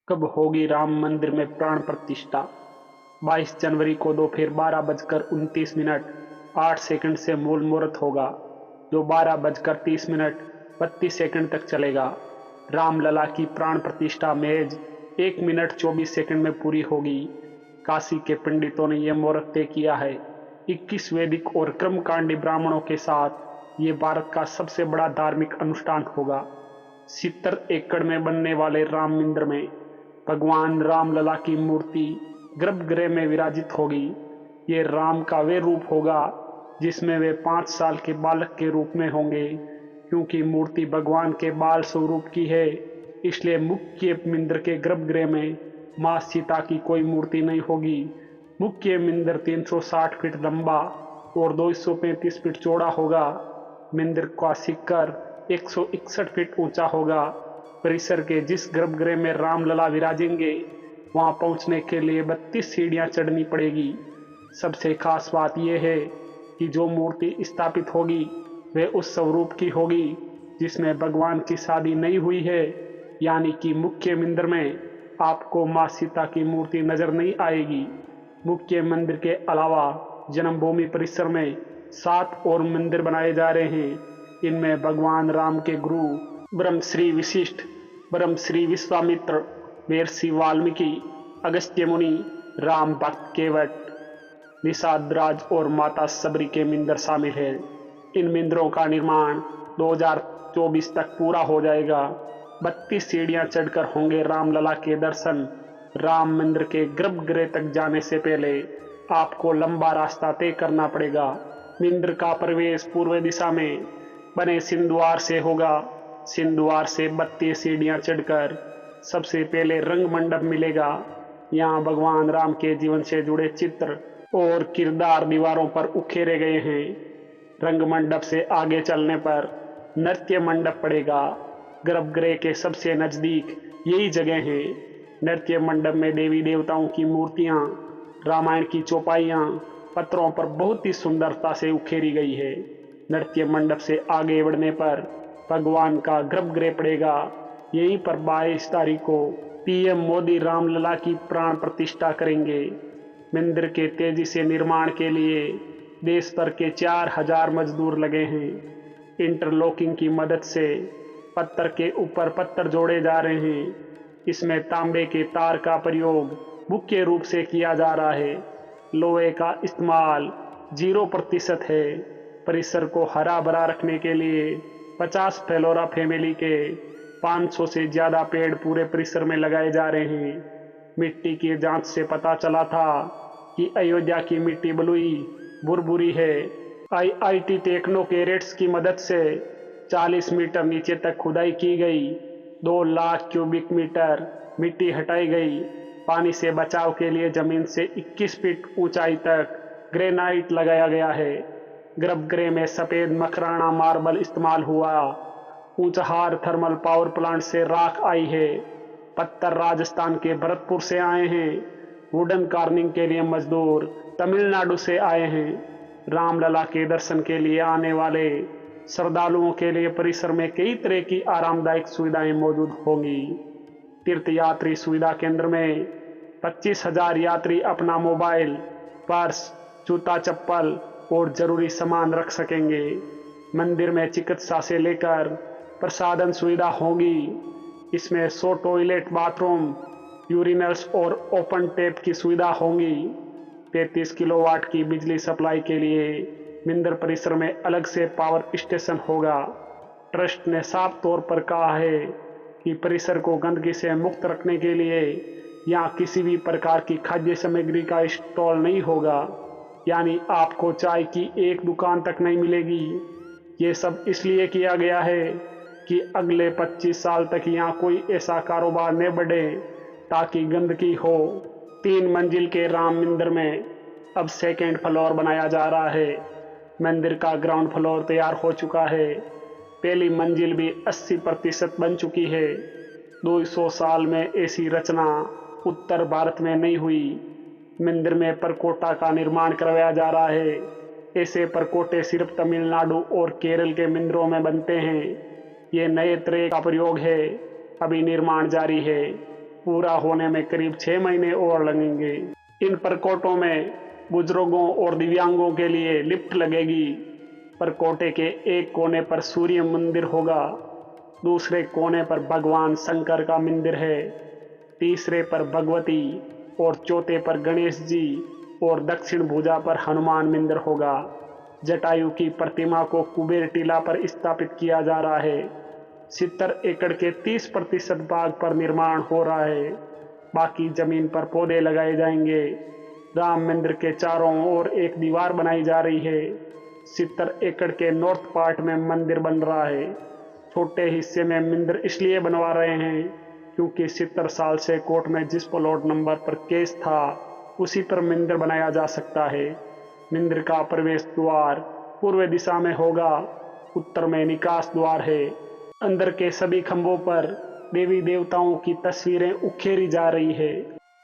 कब होगी राम मंदिर में प्राण प्रतिष्ठा? 22 जनवरी को दोपहर 12:29 8 सेकंड से मूल मुहूर्त होगा, जो 12:30 32 सेकंड तक चलेगा। रामलला की प्राण प्रतिष्ठा महज 1 मिनट 24 सेकंड में पूरी होगी। काशी के पंडितों ने यह मुहूर्त तय किया है। 21 वैदिक और कर्मकांडी ब्राह्मणों के साथ ये भारत का सबसे बड़ा धार्मिक अनुष्ठान होगा। 70 एकड़ में बनने वाले राम मंदिर में भगवान रामलला की मूर्ति गर्भगृह में विराजित होगी। ये राम का वे रूप होगा जिसमें वे 5 साल के बालक के रूप में होंगे। क्योंकि मूर्ति भगवान के बाल स्वरूप की है, इसलिए मुख्य मंदिर के गर्भगृह में मां सीता की कोई मूर्ति नहीं होगी। मुख्य मंदिर 360 फीट लंबा और 235 फीट चौड़ा होगा। मंदिर का शिखर 161 फीट ऊंचा होगा। परिसर के जिस गर्भगृह में रामलला विराजेंगे, वहां पहुंचने के लिए 32 सीढ़ियां चढ़नी पड़ेगी। सबसे खास बात यह है कि जो मूर्ति स्थापित होगी वह उस स्वरूप की होगी जिसमें भगवान की शादी नहीं हुई है। यानी कि मुख्य मंदिर में आपको मां सीता की मूर्ति नजर नहीं आएगी। मुख्य मंदिर के अलावा जन्मभूमि परिसर में 7 और मंदिर बनाए जा रहे हैं। इनमें भगवान राम के गुरु ब्रह्मश्री वशिष्ठ, ब्रह्मश्री विश्वामित्र, महर्षि वाल्मीकि, अगस्त्य मुनि, राम भक्त केवट, निषादराज और माता सबरी के मंदिर शामिल हैं। इन मंदिरों का निर्माण 2024 तक पूरा हो जाएगा। 32 सीढ़ियां चढ़कर होंगे रामलला के दर्शन। राम मंदिर के गर्भगृह तक जाने से पहले आपको लंबा रास्ता तय करना पड़ेगा। मंदिर का प्रवेश पूर्व दिशा में बने सिंधुद्वार से होगा। सिंधुद्वार से 32 सीढ़ियां चढ़कर सबसे पहले रंग मंडप मिलेगा। यहाँ भगवान राम के जीवन से जुड़े चित्र और किरदार दीवारों पर उकेरे गए हैं। रंग मंडप से आगे चलने पर नृत्य मंडप पड़ेगा। गर्भगृह के सबसे नजदीक यही जगह है। नृत्य मंडप में देवी देवताओं की मूर्तियां, रामायण की चौपाइयां पत्रों पर बहुत ही सुंदरता से उकेरी गई है। नृत्य मंडप से आगे बढ़ने पर भगवान का गर्भगृह पड़ेगा। यहीं पर 22 तारीख को पीएम मोदी रामलला की प्राण प्रतिष्ठा करेंगे। मंदिर के तेजी से निर्माण के लिए देश भर के 4000 मजदूर लगे हैं। इंटरलॉकिंग की मदद से पत्थर के ऊपर पत्थर जोड़े जा रहे हैं। इसमें तांबे के तार का प्रयोग मुख्य रूप से किया जा रहा है। लोहे का इस्तेमाल 0% है। परिसर को हरा भरा रखने के लिए 50 फ्लोरा फैमिली के 500 से ज्यादा पेड़ पूरे परिसर में लगाए जा रहे हैं। मिट्टी की जांच से पता चला था कि अयोध्या की मिट्टी बलुई भुरभुरी है। आईआईटी टेक्नो के रेट्स की मदद से 40 मीटर नीचे तक खुदाई की गई। 2 लाख क्यूबिक मीटर मिट्टी हटाई गई। पानी से बचाव के लिए जमीन से 21 फीट ऊंचाई तक ग्रेनाइट लगाया गया है। गर्भगृह में सफेद मकराना मार्बल इस्तेमाल हुआ। ऊंचहार थर्मल पावर प्लांट से राख आई है। पत्थर राजस्थान के भरतपुर से आए हैं। वुडन कार्निंग के लिए मजदूर तमिलनाडु से आए हैं। रामलला के दर्शन के लिए आने वाले श्रद्धालुओं के लिए परिसर में कई तरह की आरामदायक सुविधाएं मौजूद होंगी। तीर्थयात्री सुविधा केंद्र में 25,000 यात्री अपना मोबाइल, पर्स, जूता चप्पल और जरूरी सामान रख सकेंगे। मंदिर में चिकित्सा से लेकर प्रसाधन सुविधा होगी। इसमें 100 टॉयलेट, बाथरूम, यूरिनल्स और ओपन टैप की सुविधा होंगी। 33 किलोवाट की बिजली सप्लाई के लिए मंदिर परिसर में अलग से पावर स्टेशन होगा। ट्रस्ट ने साफ तौर पर कहा है कि परिसर को गंदगी से मुक्त रखने के लिए यहाँ किसी भी प्रकार की खाद्य सामग्री का स्टॉल नहीं होगा। यानी आपको चाय की एक दुकान तक नहीं मिलेगी। ये सब इसलिए किया गया है कि अगले 25 साल तक यहाँ कोई ऐसा कारोबार न बढ़े ताकि गंदगी हो। 3 मंजिल के राम मंदिर में अब सेकेंड फ्लोर बनाया जा रहा है। मंदिर का ग्राउंड फ्लोर तैयार हो चुका है। पहली मंजिल भी 80% बन चुकी है। 200 साल में ऐसी रचना उत्तर भारत में नहीं हुई। मंदिर में परकोटा का निर्माण करवाया जा रहा है। ऐसे परकोटे सिर्फ तमिलनाडु और केरल के मंदिरों में बनते हैं। ये नए तरह का प्रयोग है। अभी निर्माण जारी है। पूरा होने में करीब 6 महीने और लगेंगे। इन परकोटों में बुजुर्गों और दिव्यांगों के लिए लिफ्ट लगेगी। परकोटे के एक कोने पर सूर्य मंदिर होगा, दूसरे कोने पर भगवान शंकर का मंदिर है, तीसरे पर भगवती और चौथे पर गणेश जी और दक्षिण भुजा पर हनुमान मंदिर होगा। जटायु की प्रतिमा को कुबेर टीला पर स्थापित किया जा रहा है। 70 एकड़ के 30% भाग पर निर्माण हो रहा है, बाकी जमीन पर पौधे लगाए जाएंगे। राम मंदिर के चारों ओर एक दीवार बनाई जा रही है। 70 एकड़ के नॉर्थ पार्ट में मंदिर बन रहा है। छोटे हिस्से में मंदिर इसलिए बनवा रहे हैं क्योंकि 70 साल से कोर्ट में जिस प्लॉट नंबर पर केस था उसी पर मंदिर बनाया जा सकता है। मंदिर का प्रवेश द्वार पूर्व दिशा में होगा, उत्तर में निकास द्वार है। अंदर के सभी खंभों पर देवी देवताओं की तस्वीरें उकेरी जा रही है।